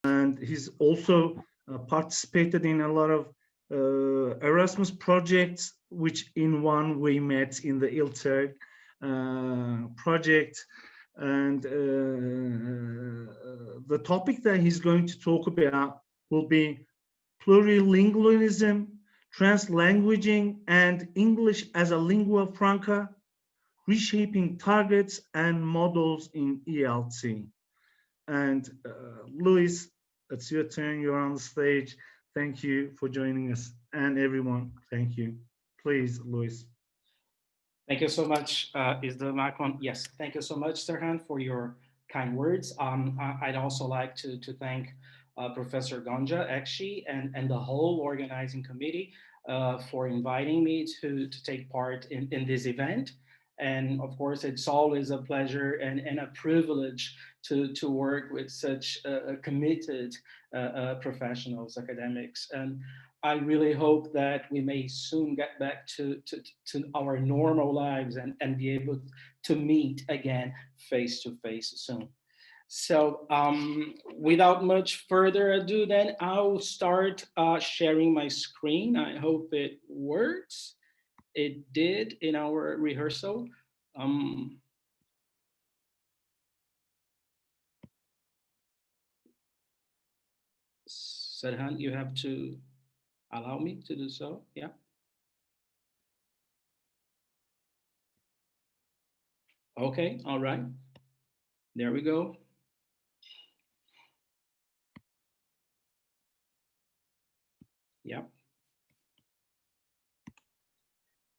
and he's also participated in a lot of Erasmus projects, which in one we met in the ILTERG project. And the topic that he's going to talk about will be plurilingualism, translanguaging, and English as a lingua franca, reshaping targets and models in ELT. And Luis, it's your turn. You're on the stage. Thank you for joining us, and everyone. Thank you. Please, Luis. Thank you so much. Is the mic on? Yes. Thank you so much, Serhan, for your kind words. I'd also like to thank Professor Gonca Ekşi and the whole organizing committee for inviting me to take part in this event. And of course, it's always a pleasure and a privilege to work with such committed professionals, academics. And I really hope that we may soon get back to our normal lives and be able to meet again face to face soon. So without much further ado, then I'll start sharing my screen. I hope it works. It did in our rehearsal. Serhan, you have to allow me to do so, yeah? Okay, all right. There we go. Yeah.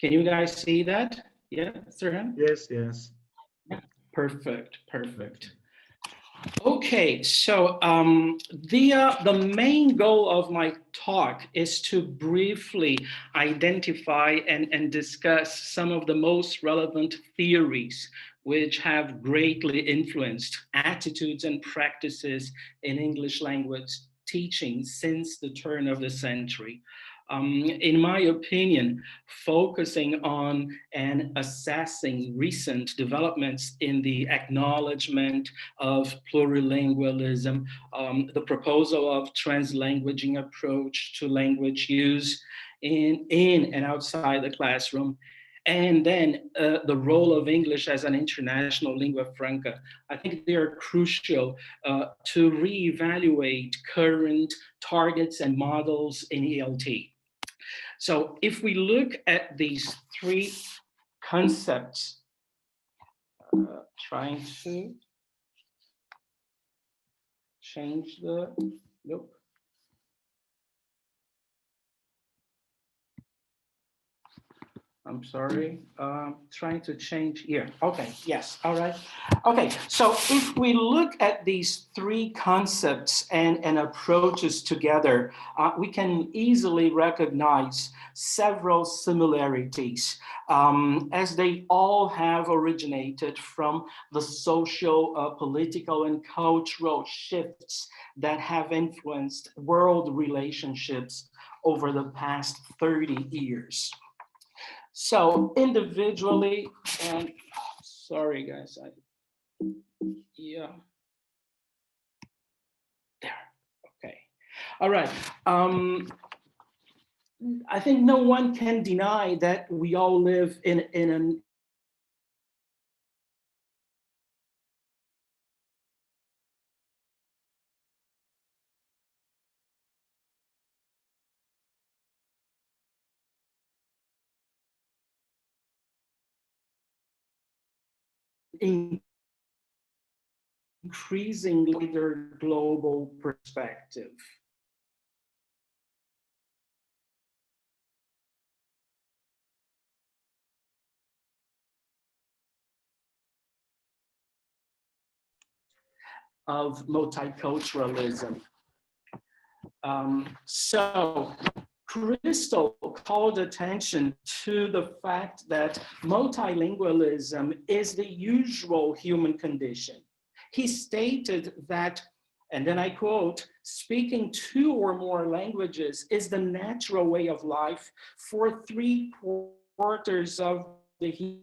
Can you guys see that? Yeah, Serhan? Yes, yes. Yeah. Perfect, perfect. Okay, so the main goal of my talk is to briefly identify and discuss some of the most relevant theories which have greatly influenced attitudes and practices in English language teaching since the turn of the century. In my opinion, focusing on and assessing recent developments in the acknowledgement of plurilingualism, the proposal of translanguaging approach to language use in and outside the classroom, and then the role of English as an international lingua franca. I think they are crucial to reevaluate current targets and models in ELT. So if we look at these three concepts, trying to change the, nope. I'm sorry, trying to change here. Okay, yes, all right. Okay, so if we look at these three concepts and approaches together, we can easily recognize several similarities as they all have originated from the social, political, and cultural shifts that have influenced world relationships over the past 30 years. So individually, and sorry guys, yeah, there, okay. All right, I think no one can deny that we all live in an increasingly global perspective. Of multiculturalism. So Crystal called attention to the fact that multilingualism is the usual human condition. He stated that, and then I quote, speaking two or more languages is the natural way of life for 3/4 of the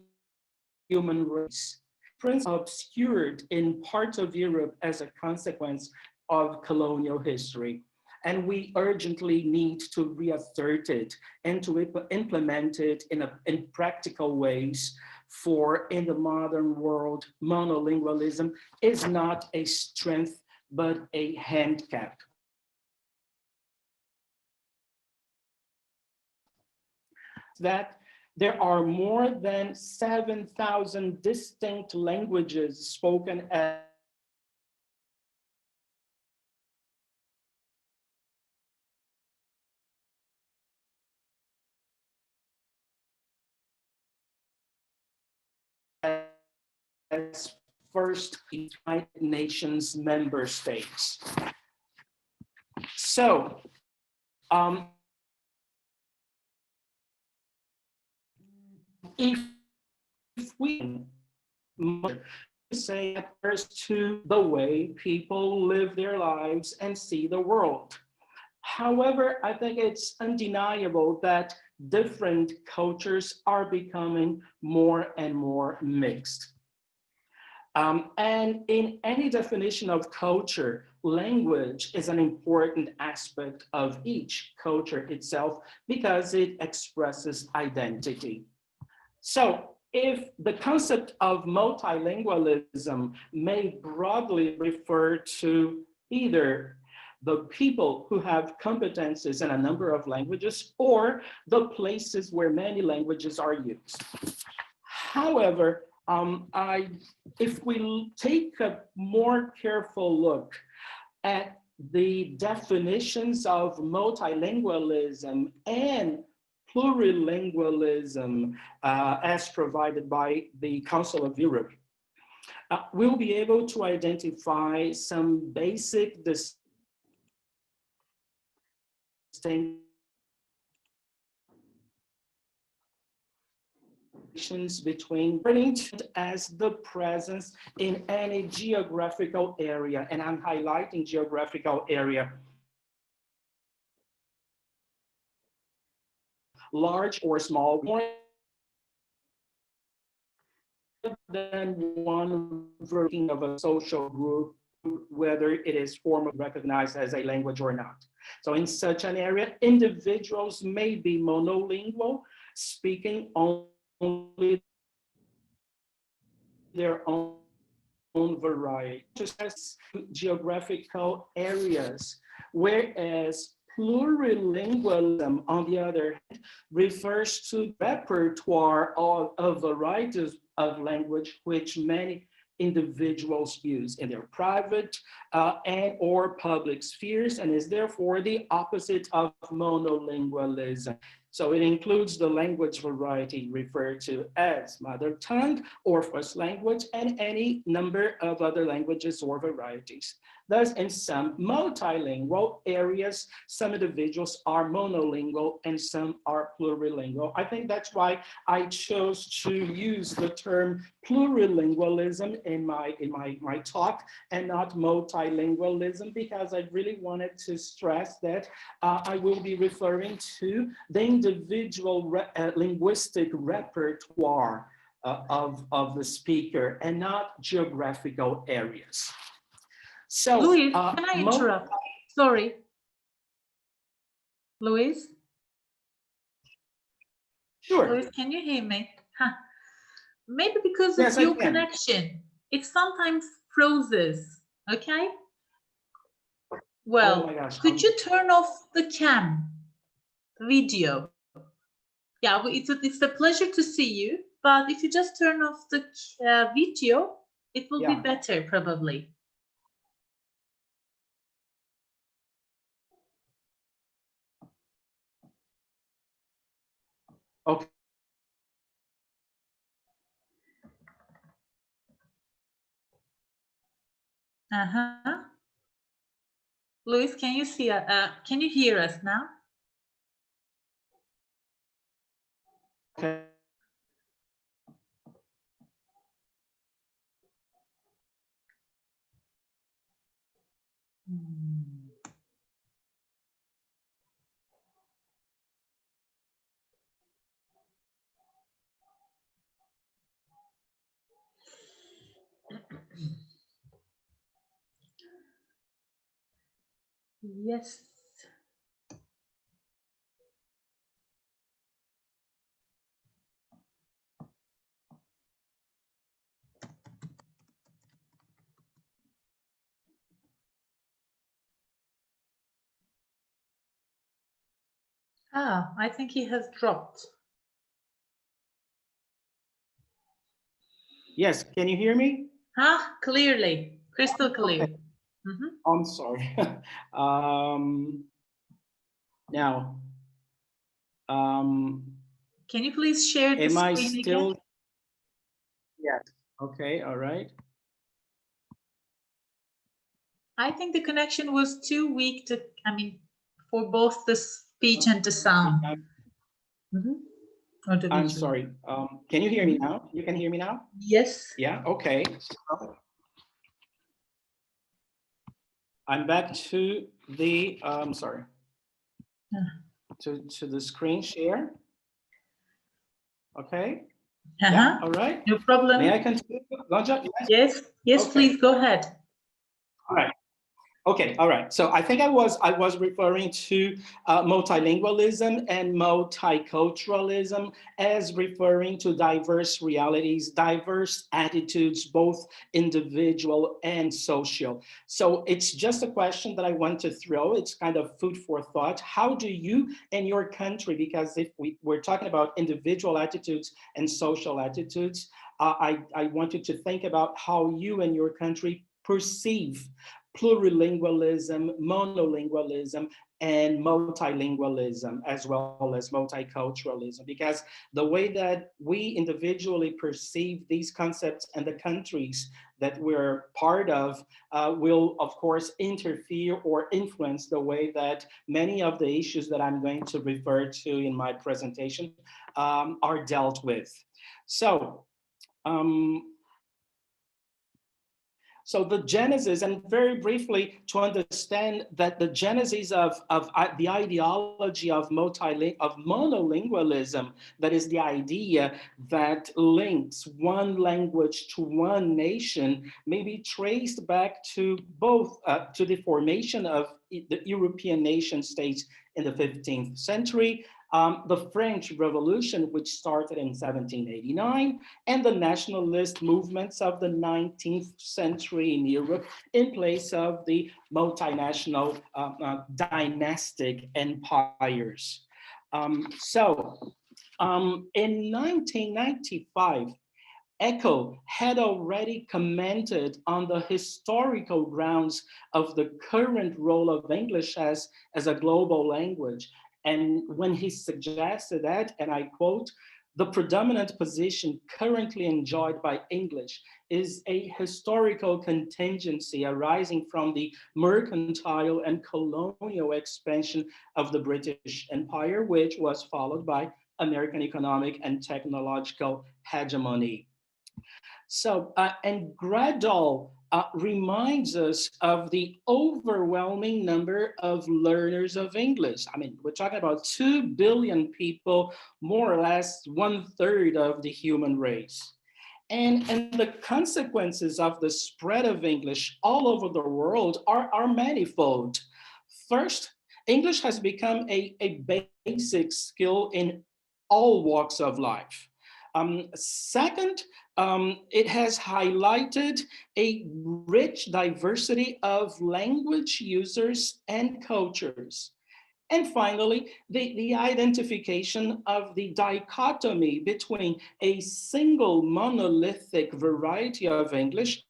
human race. Prince obscured in parts of Europe as a consequence of colonial history. And we urgently need to reassert it and to implement it in practical ways, for in the modern world, monolingualism is not a strength, but a handicap. That there are more than 7,000 distinct languages spoken as first United Nations member states. So, if we say that first to the way people live their lives and see the world. However, I think it's undeniable that different cultures are becoming more and more mixed. And in any definition of culture, language is an important aspect of each culture itself because it expresses identity. So if the concept of multilingualism may broadly refer to either the people who have competences in a number of languages or the places where many languages are used. However, if we take a more careful look at the definitions of multilingualism and plurilingualism as provided by the Council of Europe, we'll be able to identify some basic distinctions between learning as the presence in any geographical area, and I'm highlighting geographical area, large or small, more than one version of a social group, whether it is formally recognized as a language or not. So in such an area, individuals may be monolingual, speaking only their own variety, just geographical areas, whereas plurilingualism, on the other hand, refers to repertoire of varieties of language which many individuals use in their private and or public spheres, and is therefore the opposite of monolingualism. So it includes the language variety referred to as mother tongue or first language and any number of other languages or varieties. Thus, in some multilingual areas, some individuals are monolingual and some are plurilingual. I think that's why I chose to use the term plurilingualism in my talk and not multilingualism, because I really wanted to stress that I will be referring to the individual linguistic repertoire of the speaker and not geographical areas. So, Luis, can I interrupt? Sorry. Luis? Sure. Luis, can you hear me? Huh. Maybe because Yes, of your connection, it sometimes freezes, okay? Well, oh my gosh, could you turn off the video? Yeah, it's a pleasure to see you, but if you just turn off the video, it will be better probably. Okay. Luis, can you see? Can you hear us now? Okay. Yes. Ah, I think he has dropped. Yes, can you hear me? Ah, clearly, crystal clear. Okay. I'm sorry. Now, Can you please share the am I screen still? again? Yes. Okay, all right. I think the connection was too weak to, for both the speech and the sound. Or the I'm visual. sorry. Can you hear me now? You can hear me now? Yes. Yeah, okay. I'm back to the, sorry, to the screen share. Okay. Yeah, all right. No problem. May I continue, Lonja? Yes, yes, Okay. please go ahead. All right. Okay, all right. So I think I was referring to multilingualism and multiculturalism as referring to diverse realities, diverse attitudes, both individual and social. So it's just a question that I want to throw. It's kind of food for thought. How do you in your country, because if we're talking about individual attitudes and social attitudes, I want you to think about how you and your country perceive plurilingualism, monolingualism, and multilingualism, as well as multiculturalism, because the way that we individually perceive these concepts and the countries that we're part of will, of course, interfere or influence the way that many of the issues that I'm going to refer to in my presentation are dealt with. So, so the genesis, and very briefly to understand that the genesis of the ideology of monolingualism, that is the idea that links one language to one nation, may be traced back to both to the formation of the European nation states in the 15th century, the French Revolution, which started in 1789, and the nationalist movements of the 19th century in Europe in place of the multinational dynastic empires. In 1995, ECHO had already commented on the historical grounds of the current role of English as a global language. And when he suggested that, and I quote, "The predominant position currently enjoyed by English is a historical contingency arising from the mercantile and colonial expansion of the British Empire, which was followed by American economic and technological hegemony." So, and Gradall reminds us of the overwhelming number of learners of English. I mean, we're talking about 2 billion people, more or less 1/3 of the human race. And the consequences of the spread of English all over the world are manifold. First, English has become a basic skill in all walks of life. Second, it has highlighted a rich diversity of language users and cultures. And finally, the identification of the dichotomy between a single monolithic variety of English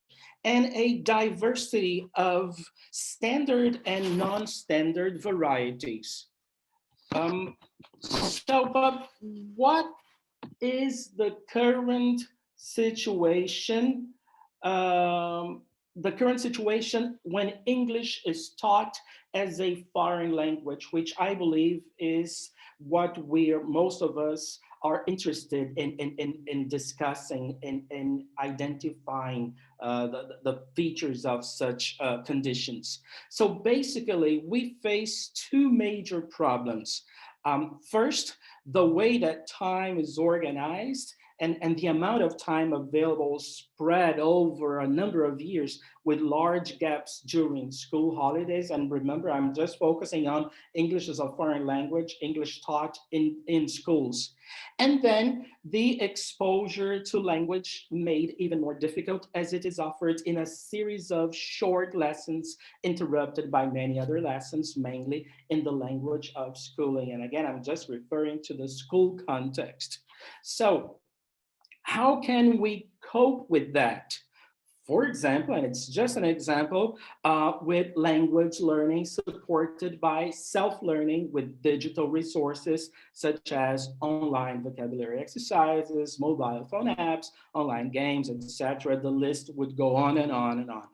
and a diversity of standard and non-standard varieties. But what is the current situation? The current situation when English is taught as a foreign language, which I believe is what most of us are interested in discussing and in identifying the features of such conditions. So basically, we face two major problems. First, the way that time is organized, and the amount of time available spread over a number of years with large gaps during school holidays. And remember, I'm just focusing on English as a foreign language, English taught in schools. And then the exposure to language made even more difficult as it is offered in a series of short lessons interrupted by many other lessons, mainly in the language of schooling. And again, I'm just referring to the school context. So how can we cope with that? For example, and it's just an example, with language learning supported by self-learning with digital resources such as online vocabulary exercises, mobile phone apps, online games, etc. The list would go on and on and on.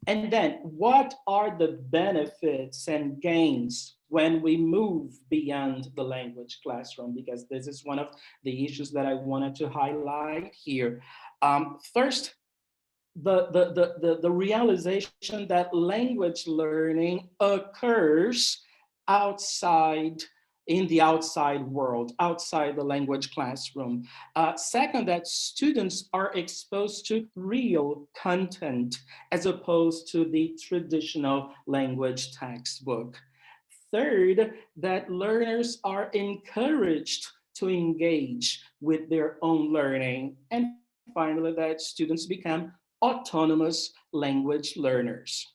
And then what are the benefits and gains when we move beyond the language classroom? Because this is one of the issues that I wanted to highlight here. First, the realization that language learning occurs outside, in the outside world, outside the language classroom. Second, that students are exposed to real content as opposed to the traditional language textbook. Third, that learners are encouraged to engage with their own learning. And finally, that students become autonomous language learners.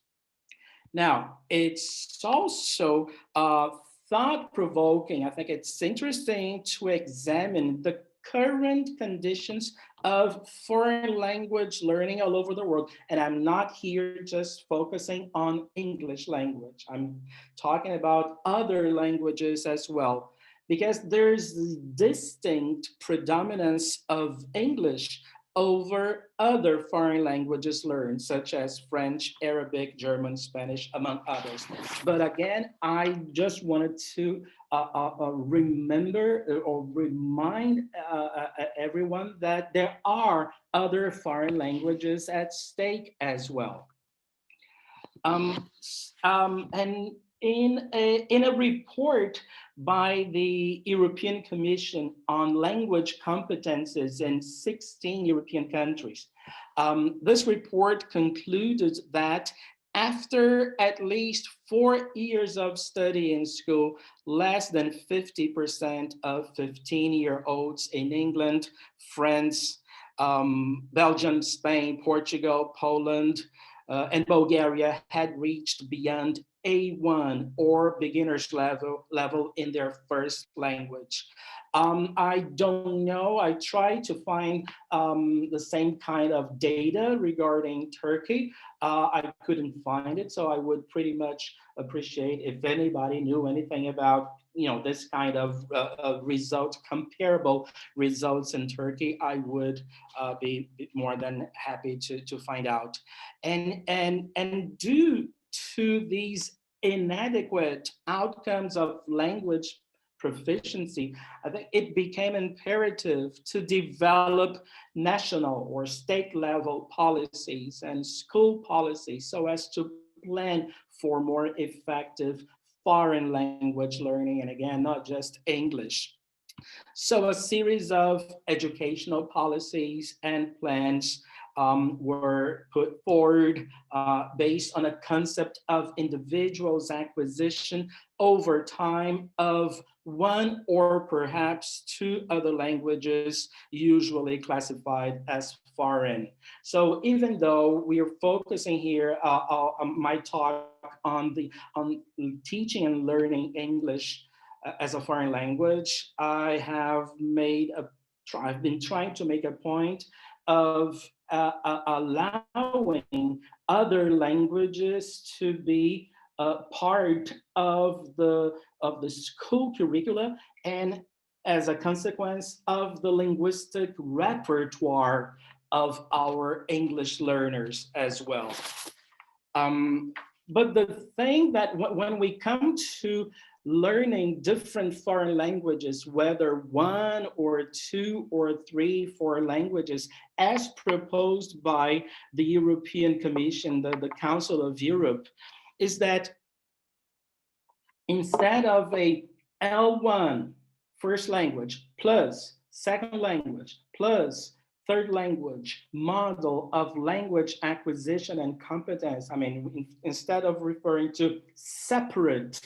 Now, it's also thought-provoking. I think it's interesting to examine the current conditions of foreign language learning all over the world. And I'm not here just focusing on English language. I'm talking about other languages as well, because there's distinct predominance of English over other foreign languages learned, such as French, Arabic, German, Spanish, among others. But again, I just wanted to remember or remind everyone that there are other foreign languages at stake as well. And in a report by the European Commission on language competences in 16 European countries, this report concluded that after at least 4 years of study in school, less than 50% of 15-year-olds in England, France, Belgium, Spain, Portugal, Poland, and Bulgaria had reached beyond A1 or beginner's level in their first language. I don't know, I tried to find the same kind of data regarding Turkey. I couldn't find it, so I would pretty much appreciate if anybody knew anything about this kind of results, comparable results in Turkey. I would be more than happy to find out. And due to these inadequate outcomes of language proficiency, I think it became imperative to develop national or state level policies and school policies so as to plan for more effective foreign language learning, and again, not just English. So a series of educational policies and plans were put forward based on a concept of individuals' acquisition over time of one or perhaps two other languages, usually classified as foreign. So even though we are focusing here my talk on teaching and learning English as a foreign language, I've been trying to make a point of allowing other languages to be part of the school curricula, and as a consequence of the linguistic repertoire of our English learners as well. But the thing that when we come to learning different foreign languages, whether one or two or three, four languages, as proposed by the European Commission, the Council of Europe, is that instead of a L1 first language plus second language plus third language model of language acquisition and competence. I mean, instead of referring to separate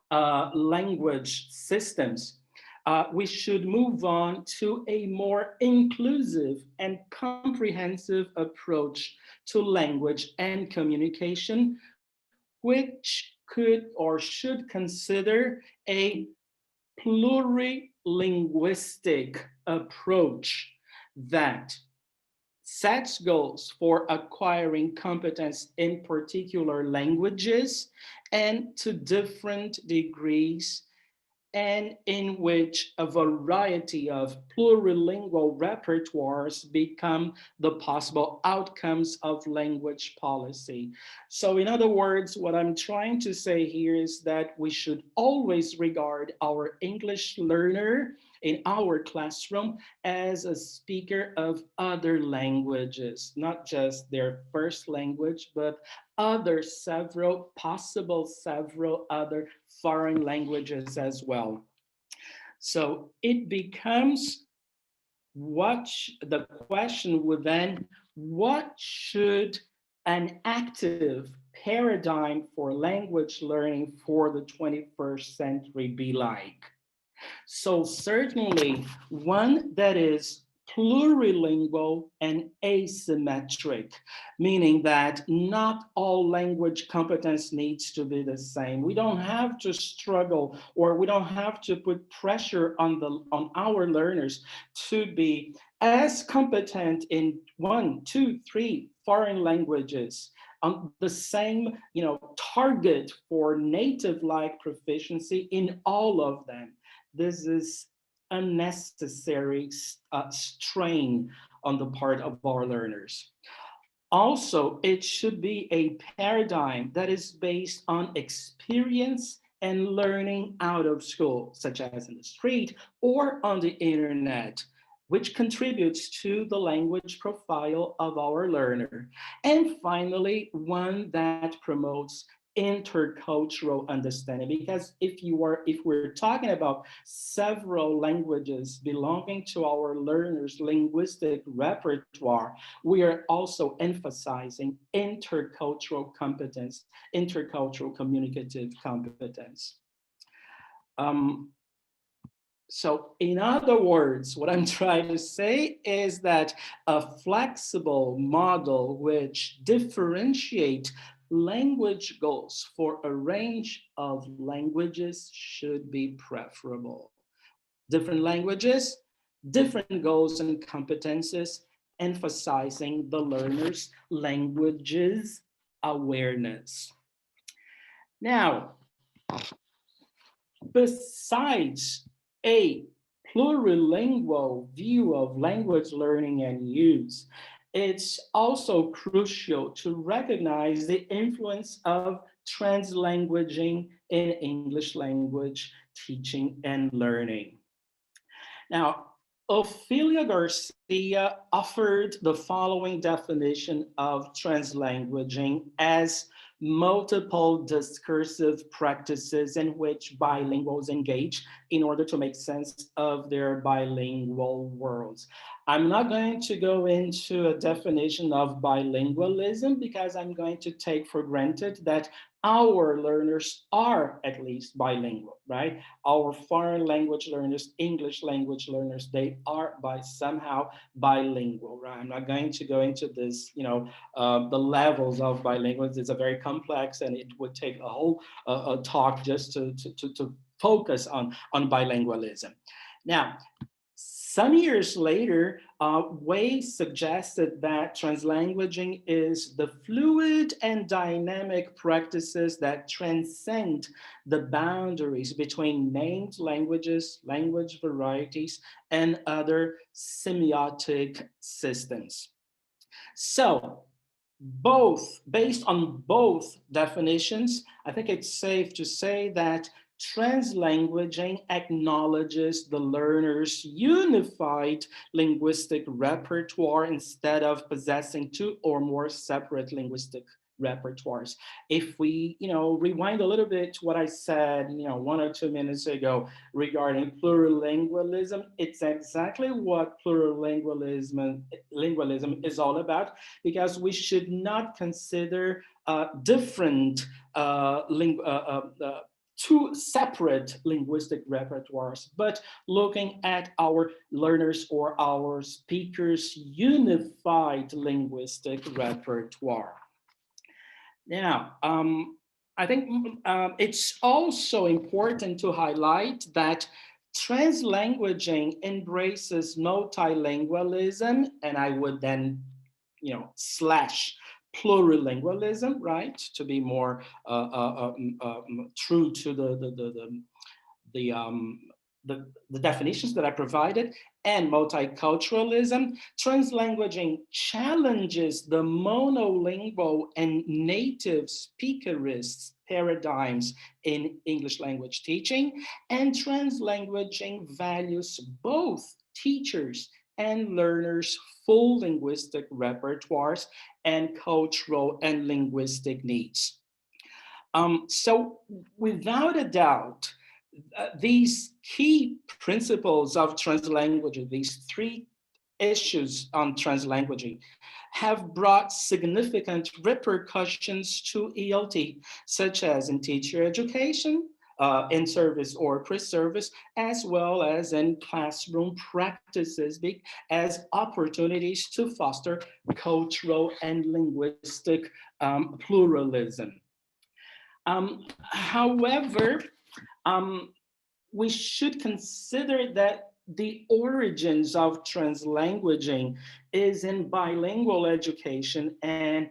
language systems, we should move on to a more inclusive and comprehensive approach to language and communication, which could or should consider a plurilinguistic approach that sets goals for acquiring competence in particular languages and to different degrees, and in which a variety of plurilingual repertoires become the possible outcomes of language policy. So in other words, what I'm trying to say here is that we should always regard our English learner in our classroom as a speaker of other languages, not just their first language, but several other foreign languages as well. So it becomes the question would then, what should an active paradigm for language learning for the 21st century be like? So certainly one that is plurilingual and asymmetric, meaning that not all language competence needs to be the same. We don't have to struggle, or we don't have to put pressure on our learners to be as competent in 1, 2, 3 foreign languages on the same, target for native-like proficiency in all of them. This is unnecessary strain on the part of our learners. Also, it should be a paradigm that is based on experience and learning out of school, such as in the street or on the internet, which contributes to the language profile of our learner. And finally, one that promotes intercultural understanding, because if we're talking about several languages belonging to our learners' linguistic repertoire, we are also emphasizing intercultural competence, intercultural communicative competence. So in other words, what I'm trying to say is that a flexible model which differentiates language goals for a range of languages should be preferable. Different languages, different goals and competences, emphasizing the learner's languages awareness. Now, besides a plurilingual view of language learning and use, it's also crucial to recognize the influence of translanguaging in English language teaching and learning. Now, Ophelia Garcia offered the following definition of translanguaging as multiple discursive practices in which bilinguals engage in order to make sense of their bilingual worlds. I'm not going to go into a definition of bilingualism because I'm going to take for granted that our learners are at least bilingual, right? Our foreign language learners, English language learners, they are somehow bilingual, right? I'm not going to go into this, the levels of bilingualism. It's a very complex, and it would take a whole talk just to focus on bilingualism. Now, some years later, Wei suggested that translanguaging is the fluid and dynamic practices that transcend the boundaries between named languages, language varieties, and other semiotic systems. So, based on both definitions, I think it's safe to say that translanguaging acknowledges the learner's unified linguistic repertoire instead of possessing two or more separate linguistic repertoires. If we, rewind a little bit to what I said, 1 or 2 minutes ago regarding plurilingualism, it's exactly what plurilingualism is all about, because we should not consider different two separate linguistic repertoires, but looking at our learners or our speakers' unified linguistic repertoire. Now, I think it's also important to highlight that translanguaging embraces multilingualism, and I would then, slash plurilingualism, right? To be more true to the definitions that I provided, and multiculturalism. Translanguaging challenges the monolingual and native speakerist paradigms in English language teaching, and translanguaging values both teachers and learners' full linguistic repertoires and cultural and linguistic needs. So without a doubt, these key principles of translanguaging, these 3 issues on translanguaging, have brought significant repercussions to ELT, such as in teacher education, in service or pre-service, as well as in classroom practices, as opportunities to foster cultural and linguistic pluralism. However, we should consider that the origins of translanguaging is in bilingual education and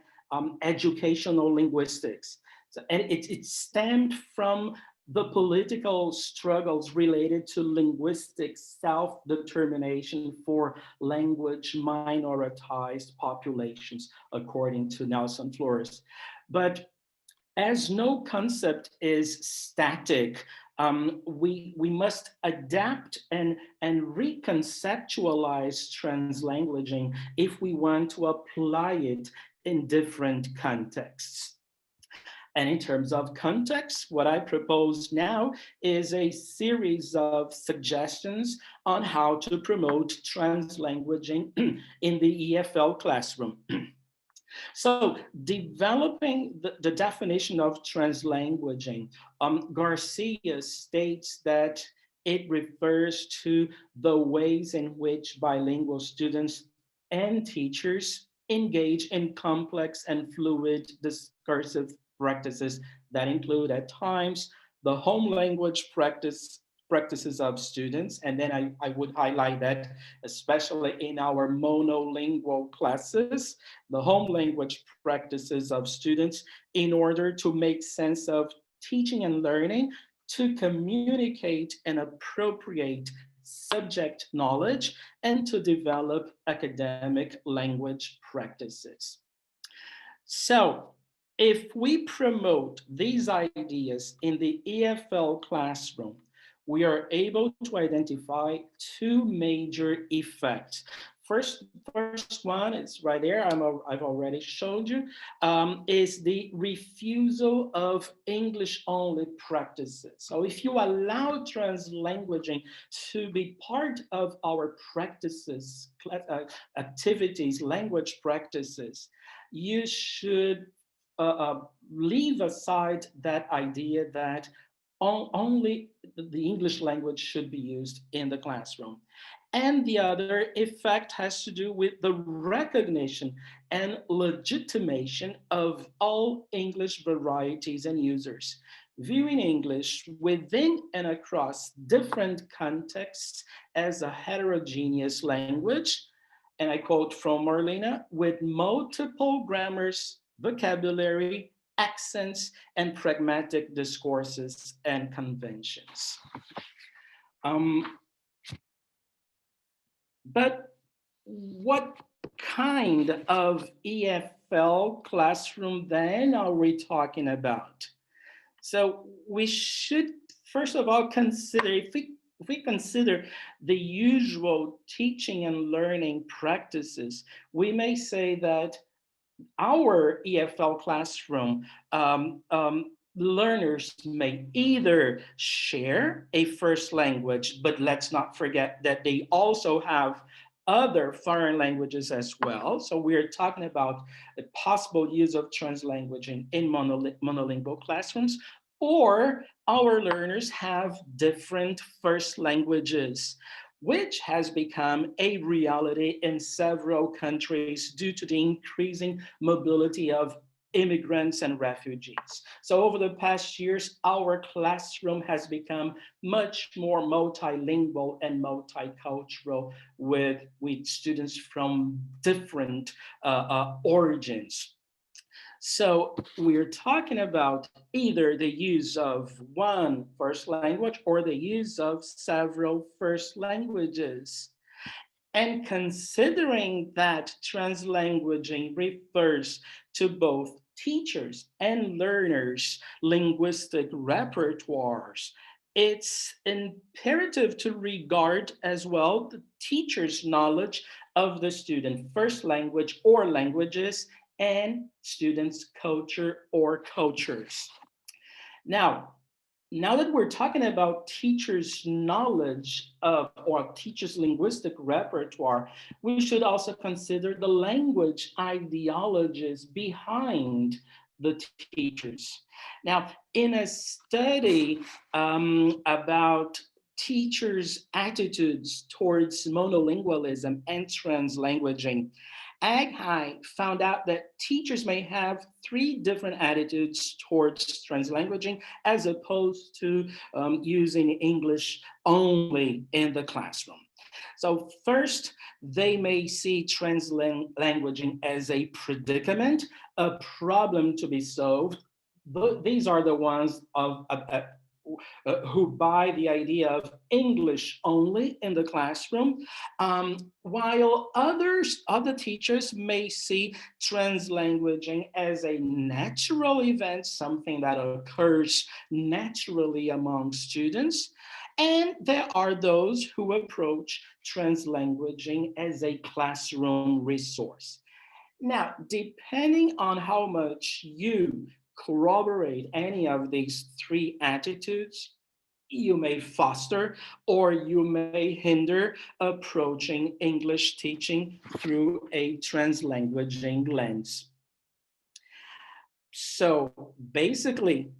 educational linguistics. And it stemmed from the political struggles related to linguistic self-determination for language minoritized populations, according to Nelson Flores. But as no concept is static, we must adapt and reconceptualize translanguaging if we want to apply it in different contexts. And in terms of context, what I propose now is a series of suggestions on how to promote translanguaging in the EFL classroom. So developing the definition of translanguaging, Garcia states that it refers to the ways in which bilingual students and teachers engage in complex and fluid discursive practices that include at times the home language practices of students. And then I would highlight that, especially in our monolingual classes, the home language practices of students in order to make sense of teaching and learning, to communicate and appropriate subject knowledge, and to develop academic language practices. So if we promote these ideas in the EFL classroom, we are able to identify 2 major effects. First one, it's right there, I've already showed you, is the refusal of English-only practices. So if you allow translanguaging to be part of our practices, activities, language practices, you should leave aside that idea that only the English language should be used in the classroom. And the other effect has to do with the recognition and legitimation of all English varieties and users, viewing English within and across different contexts as a heterogeneous language, and I quote from Marlena, with multiple grammars, vocabulary, accents, and pragmatic discourses and conventions. But what kind of EFL classroom then are we talking about? So we should, first of all, consider, if we consider the usual teaching and learning practices, we may say that our EFL classroom, learners may either share a first language, but let's not forget that they also have other foreign languages as well. So we're talking about the possible use of translanguaging in monolingual classrooms, or our learners have different first languages, which has become a reality in several countries due to the increasing mobility of immigrants and refugees. So over the past years, our classroom has become much more multilingual and multicultural with students from different origins. So we're talking about either the use of one first language or the use of several first languages. And considering that translanguaging refers to both teachers and learners' linguistic repertoires, it's imperative to regard as well the teacher's knowledge of the student first language or languages and students' culture or cultures. Now that we're talking about teachers' knowledge of or teachers' linguistic repertoire, we should also consider the language ideologies behind the teachers. Now, in a study about teachers' attitudes towards monolingualism and translanguaging, AgHi found out that teachers may have three different attitudes towards translanguaging as opposed to using English only in the classroom. So first, they may see translanguaging as a predicament, a problem to be solved. These are the ones who buy the idea of English only in the classroom, while other teachers may see translanguaging as a natural event, something that occurs naturally among students. And there are those who approach translanguaging as a classroom resource. Now, depending on how much you corroborate any of these three attitudes, you may foster or you may hinder approaching English teaching through a translanguaging lens. So basically,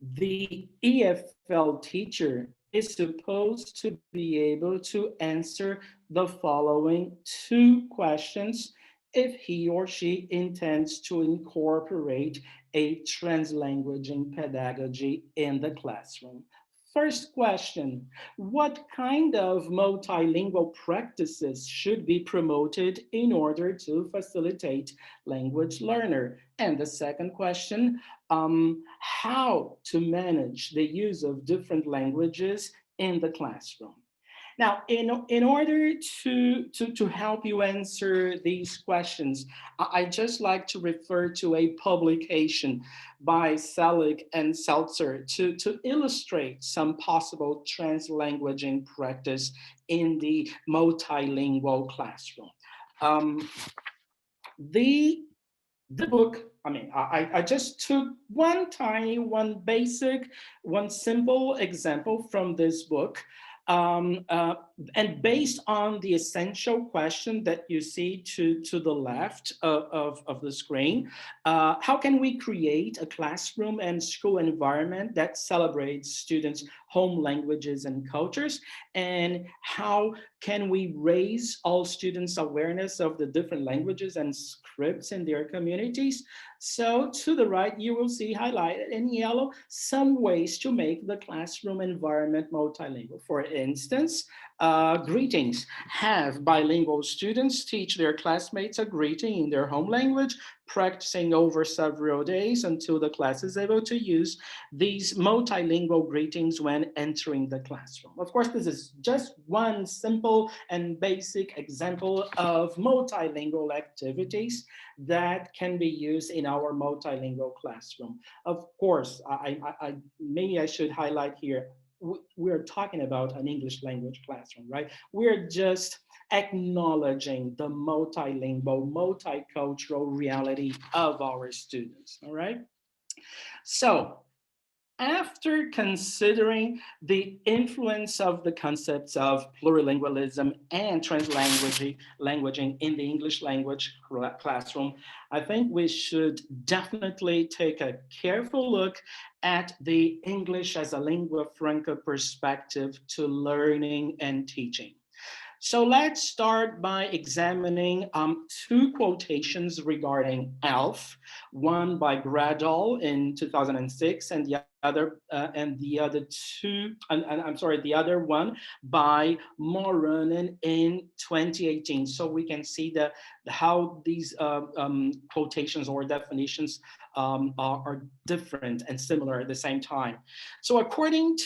the EFL teacher is supposed to be able to answer the following two questions if he or she intends to incorporate a translanguaging pedagogy in the classroom. First question, what kind of multilingual practices should be promoted in order to facilitate language learner? And the second question, how to manage the use of different languages in the classroom. Now, in order to help you answer these questions, I just like to refer to a publication by Selig and Seltzer to illustrate some possible translanguaging practice in the multilingual classroom. The book, I just took one simple example from this book. And based on the essential question that you see to the left of the screen, how can we create a classroom and school environment that celebrates students' home languages and cultures? And how can we raise all students' awareness of the different languages and scripts in their communities? So to the right, you will see highlighted in yellow some ways to make the classroom environment multilingual. For instance, greetings. Have bilingual students teach their classmates a greeting in their home language, practicing over several days until the class is able to use these multilingual greetings when entering the classroom. Of course, this is just one simple and basic example of multilingual activities that can be used in our multilingual classroom. Of course, maybe I should highlight here, we're talking about an English language classroom, right? We're just acknowledging the multilingual, multicultural reality of our students, all right? So, after considering the influence of the concepts of plurilingualism and translanguaging in the English language classroom, I think we should definitely take a careful look at the English as a lingua franca perspective to learning and teaching. So let's start by examining two quotations regarding ELF, one by Gradall in 2006 and the other one by Moranen in 2018. So we can see how these quotations or definitions are different and similar at the same time. So according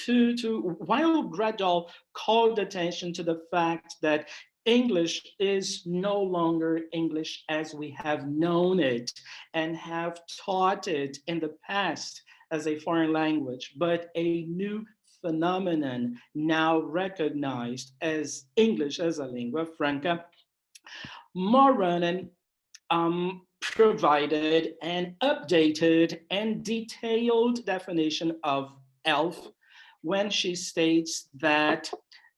while Gradall called attention to the fact that English is no longer English as we have known it and have taught it in the past as a foreign language, but a new phenomenon now recognized as English as a lingua franca. Moranen provided an updated and detailed definition of ELF when she states that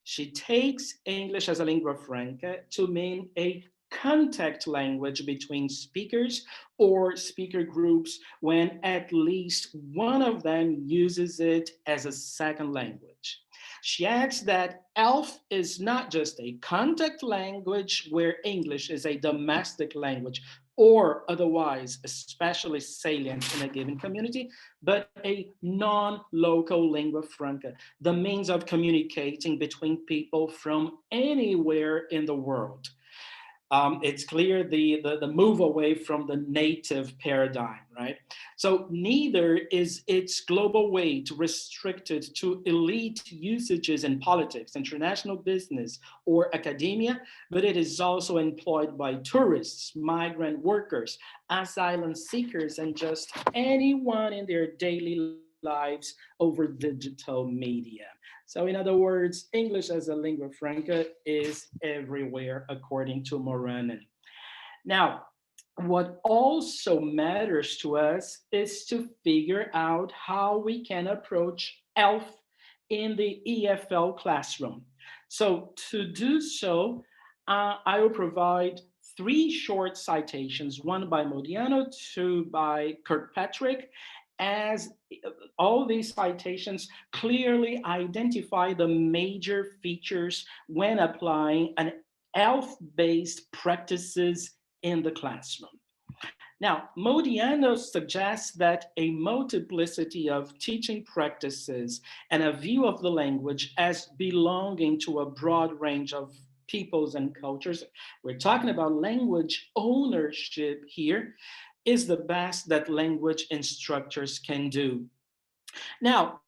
she takes English as a lingua franca to mean a contact language between speakers or speaker groups when at least one of them uses it as a second language. She adds that ELF is not just a contact language where English is a domestic language or otherwise especially salient in a given community, but a non-local lingua franca, the means of communicating between people from anywhere in the world. It's clear the move away from the native paradigm, right? So neither is its global weight restricted to elite usages in politics, international business, or academia, but it is also employed by tourists, migrant workers, asylum seekers, and just anyone in their daily lives over digital media. So in other words, English as a lingua franca is everywhere, according to Moranen. Now, what also matters to us is to figure out how we can approach ELF in the EFL classroom. So to do so, I will provide 3 short citations, one by Modiano, 2 by Kirkpatrick, as all these citations clearly identify the major features when applying an ELF-based practices in the classroom. Now, Modiano suggests that a multiplicity of teaching practices and a view of the language as belonging to a broad range of peoples and cultures, we're talking about language ownership here, is the best that language instructors can do. Now,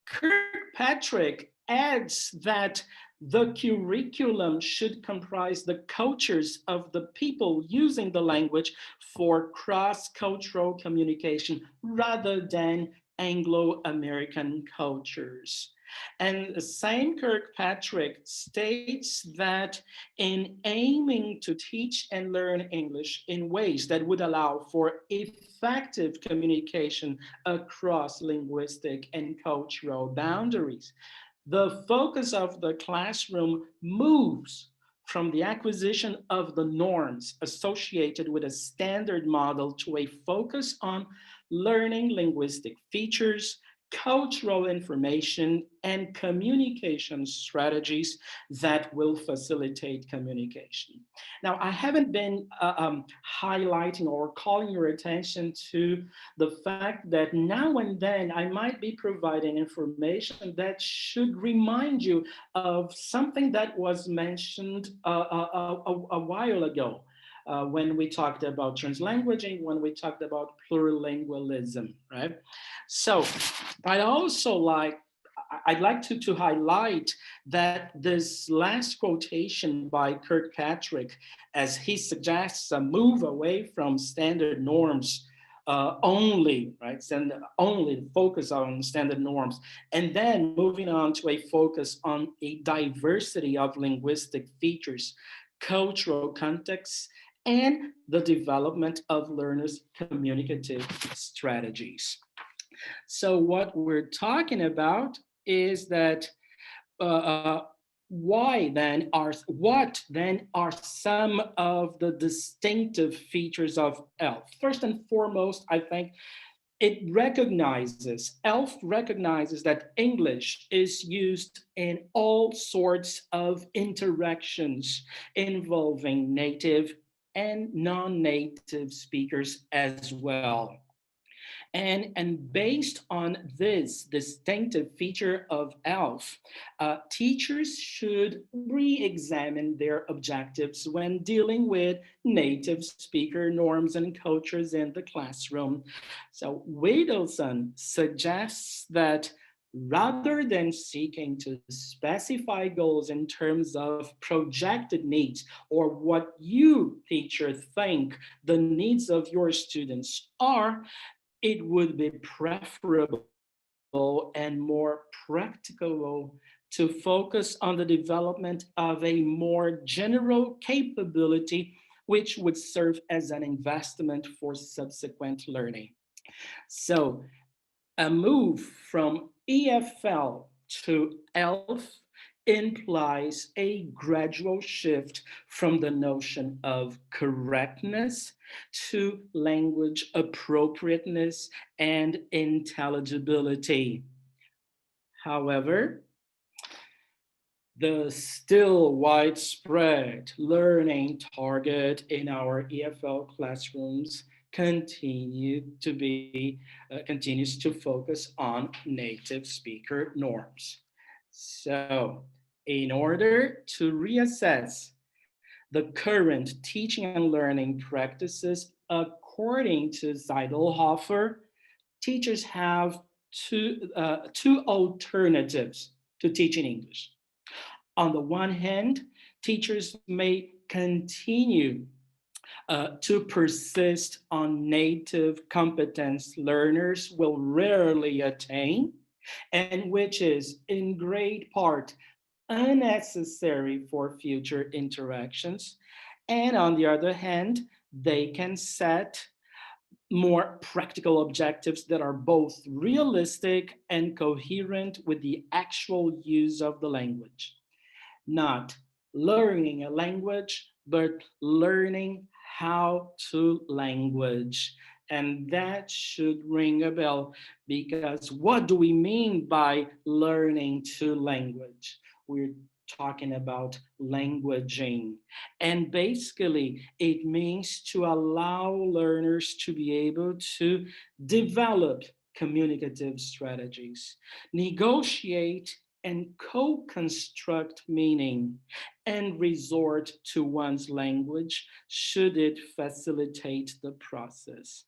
Kirkpatrick adds that the curriculum should comprise the cultures of the people using the language for cross-cultural communication rather than Anglo-American cultures. And the same Kirkpatrick states that in aiming to teach and learn English in ways that would allow for effective communication across linguistic and cultural boundaries, the focus of the classroom moves from the acquisition of the norms associated with a standard model to a focus on learning linguistic features, cultural information, and communication strategies that will facilitate communication. Now, I haven't been highlighting or calling your attention to the fact that now and then I might be providing information that should remind you of something that was mentioned a while ago. When we talked about translanguaging, when we talked about plurilingualism, right? So I'd like to highlight that this last quotation by Kirkpatrick, as he suggests a move away from standard norms only, right? Only focus on standard norms, and then moving on to a focus on a diversity of linguistic features, cultural contexts, and the development of learners' communicative strategies. So what we're talking about is that uh, what then are some of the distinctive features of ELF? First and foremost, I think ELF recognizes that English is used in all sorts of interactions involving native and non-native speakers as well. And based on this distinctive feature of ELF, teachers should re-examine their objectives when dealing with native speaker norms and cultures in the classroom. So Wadelson suggests that rather than seeking to specify goals in terms of projected needs or what you, teacher, think the needs of your students are, it would be preferable and more practical to focus on the development of a more general capability, which would serve as an investment for subsequent learning. So a move from EFL to ELF implies a gradual shift from the notion of correctness to language appropriateness and intelligibility. However, the still widespread learning target in our EFL classrooms continues to focus on native speaker norms. So, in order to reassess the current teaching and learning practices according to Zeidelhofer, teachers have two alternatives to teaching English. On the one hand, teachers may continue to persist on native competence learners will rarely attain, and which is in great part unnecessary for future interactions. And on the other hand, they can set more practical objectives that are both realistic and coherent with the actual use of the language. Not learning a language, but learning how to language. And that should ring a bell, because what do we mean by learning to language? We're talking about languaging. And basically, it means to allow learners to be able to develop communicative strategies, negotiate and co-construct meaning, and resort to one's language should it facilitate the process.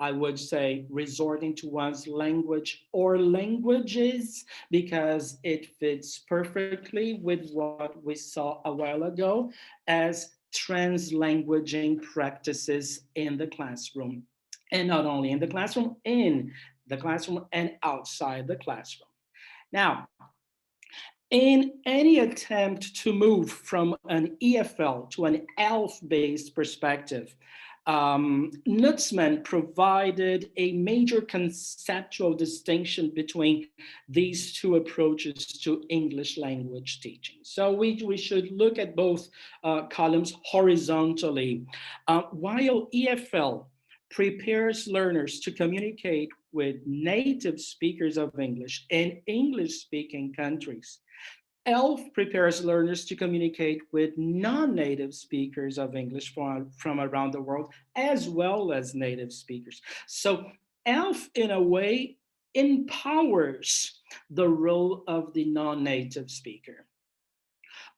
I would say resorting to one's language or languages, because it fits perfectly with what we saw a while ago as translanguaging practices in the classroom. And not only in the classroom and outside the classroom. Now, in any attempt to move from an EFL to an ELF-based perspective, Nutzman provided a major conceptual distinction between these two approaches to English language teaching. So we should look at both columns horizontally. While EFL prepares learners to communicate with native speakers of English in English-speaking countries, ELF prepares learners to communicate with non-native speakers of English from around the world, as well as native speakers. So ELF, in a way, empowers the role of the non-native speaker.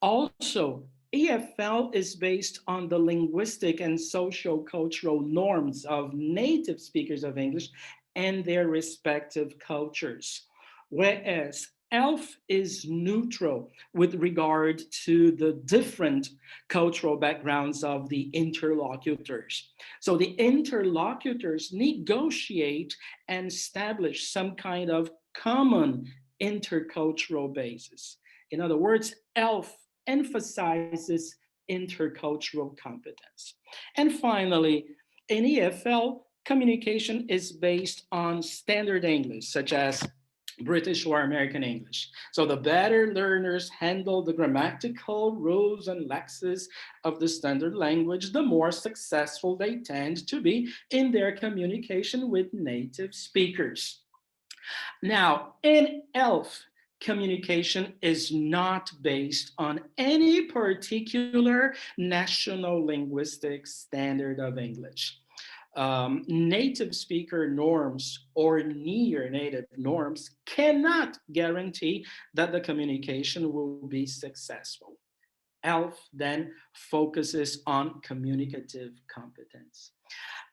Also, EFL is based on the linguistic and socio-cultural norms of native speakers of English and their respective cultures, whereas ELF is neutral with regard to the different cultural backgrounds of the interlocutors. So the interlocutors negotiate and establish some kind of common intercultural basis. In other words, ELF emphasizes intercultural competence. And finally, in EFL, communication is based on standard English, such as British or American English. So the better learners handle the grammatical rules and lexes of the standard language, the more successful they tend to be in their communication with native speakers. Now, in ELF, communication is not based on any particular national linguistic standard of English. Native speaker norms or near native norms cannot guarantee that the communication will be successful. ELF then focuses on communicative competence.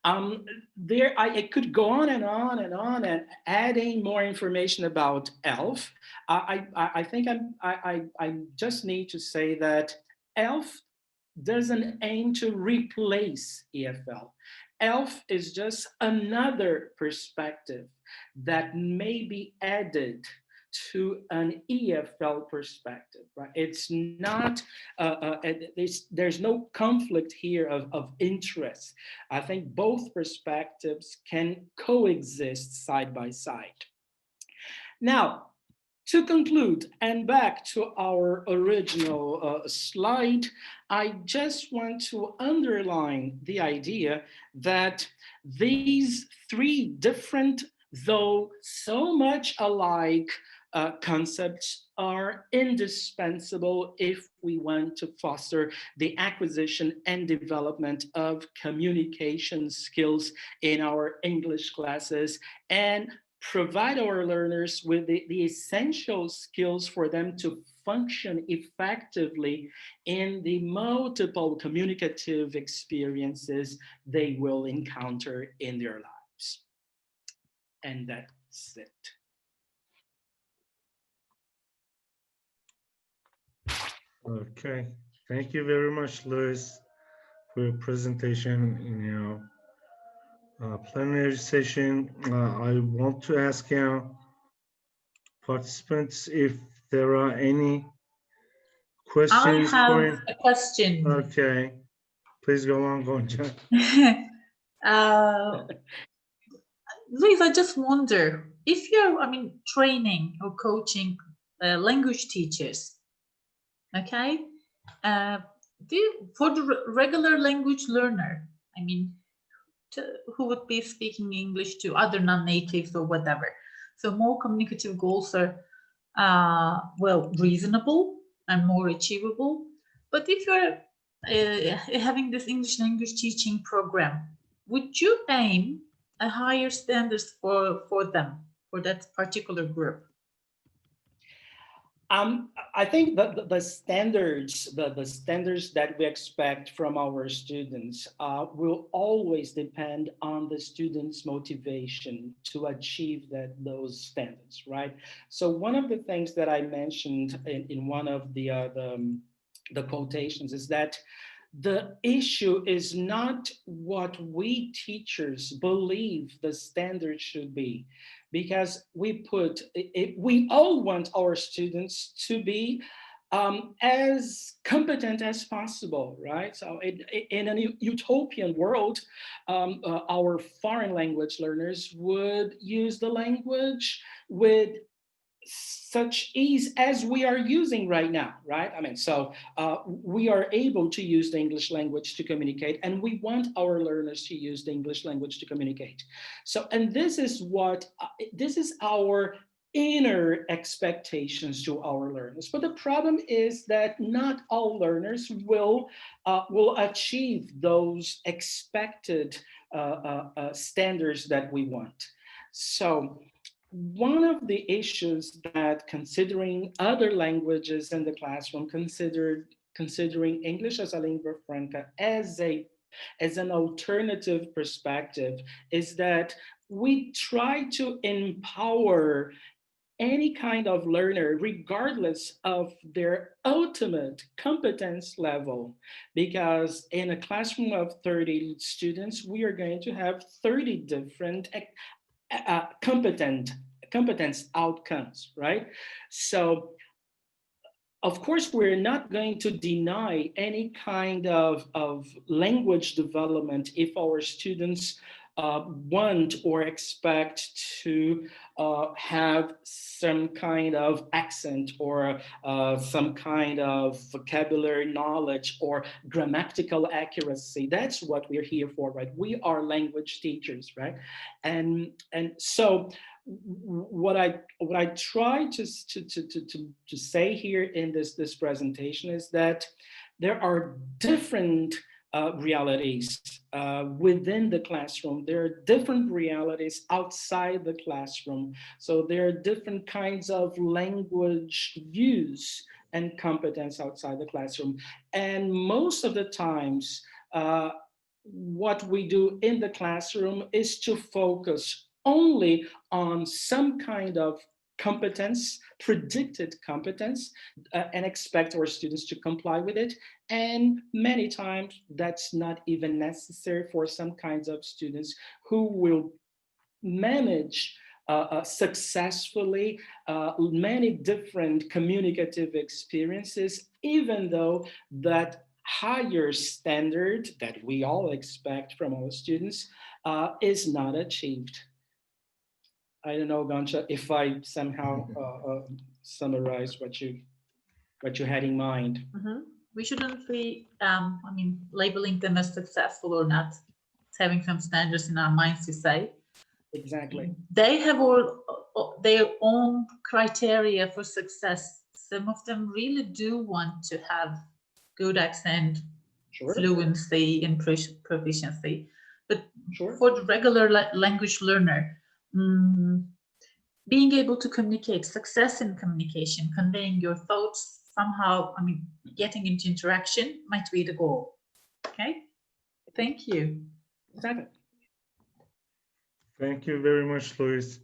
I could go on and on and on and adding more information about ELF. I think I just need to say that ELF doesn't aim to replace EFL. ELF is just another perspective that may be added to an EFL perspective, right? It's not, there's no conflict here of interest. I think both perspectives can coexist side by side. Now, to conclude, and back to our original slide, I just want to underline the idea that these three different, though so much alike, concepts are indispensable if we want to foster the acquisition and development of communication skills in our English classes and provide our learners with the essential skills for them to function effectively in the multiple communicative experiences they will encounter in their lives. And that's it. Okay, thank you very much, Luis, for your presentation in your plenary session. I want to ask participants if there are any questions. I have a question. Okay, please go on, Gonca. Luis, I just wonder if you're, training or coaching language teachers, okay? For the regular language learner, who would be speaking English to other non-natives or whatever. So more communicative goals are, reasonable and more achievable. But if you're having this English language teaching program, would you aim at higher standards for them, for that particular group? I think that the standards that we expect from our students will always depend on the students' motivation to achieve those standards, right? So one of the things that I mentioned in one of the quotations is that the issue is not what we teachers believe the standard should be, because we all want our students to be as competent as possible, right? So in a utopian world, our foreign language learners would use the language with such ease as we are using right now, right? So we are able to use the English language to communicate, and we want our learners to use the English language to communicate. So, and this is our inner expectations to our learners. But the problem is that not all learners will achieve those expected standards that we want. So, one of the issues that considering other languages in the classroom, considering English as a lingua franca as an alternative perspective, is that we try to empower any kind of learner, regardless of their ultimate competence level, because in a classroom of 30 students, we are going to have 30 different competence outcomes, right? So of course, we're not going to deny any kind of language development if our students want or expect to have some kind of accent or some kind of vocabulary knowledge or grammatical accuracy. That's what we're here for, right? We are language teachers, right? And so what I try to say here in this presentation is that there are different realities within the classroom. There are different realities outside the classroom. So there are different kinds of language use and competence outside the classroom. And most of the times, what we do in the classroom is to focus only on some kind of competence, predicted competence, and expect our students to comply with it. And many times that's not even necessary for some kinds of students who will manage successfully many different communicative experiences, even though that higher standard that we all expect from our students is not achieved. I don't know, Goncha, if I somehow summarize what you had in mind. Mm-hmm. We shouldn't be, labeling them as successful or not, having some standards in our minds to say. Exactly. They have all their own criteria for success. Some of them really do want to have good accent, Sure. fluency, and proficiency. But sure. For the regular language learner, being able to communicate, success in communication, conveying your thoughts, somehow, getting into interaction might be the goal. Okay, thank you. Exactly. Thank you very much, Luis.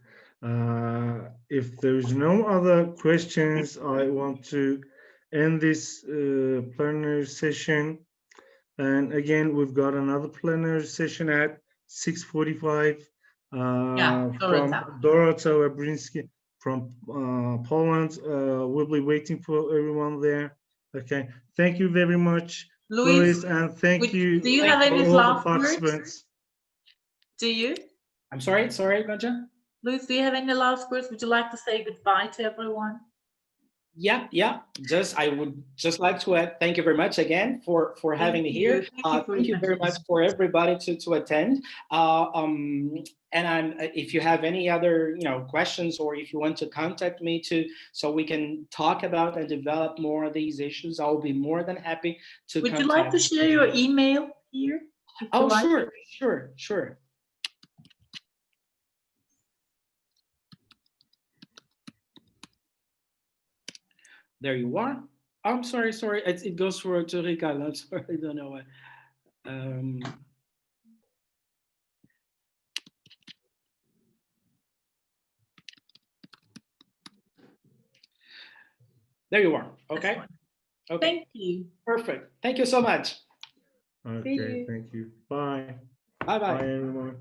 If there's no other questions, I want to end this plenary session. And again, we've got another plenary session at 6:45 from Dorota Wabrinski from Poland. We'll be waiting for everyone there. Okay, thank you very much, Luis, and thank you. Do you have any last words? Do you? I'm sorry, Goncha? Luis, do you have any last words? Would you like to say goodbye to everyone? Yeah. I would just like to add, thank you very much again for having me here. Thank you very much for everybody to attend. And if you have any other questions, or if you want to contact me so we can talk about and develop more of these issues, I'll be more than happy to. Would you like to share your email here? Oh, sure. There you are. I'm sorry. It goes to Ricardo. I'm sorry, I don't know what. There you are. Okay. Thank you. Perfect. Thank you so much. Okay, thank you. Bye. Bye, Bye, everyone.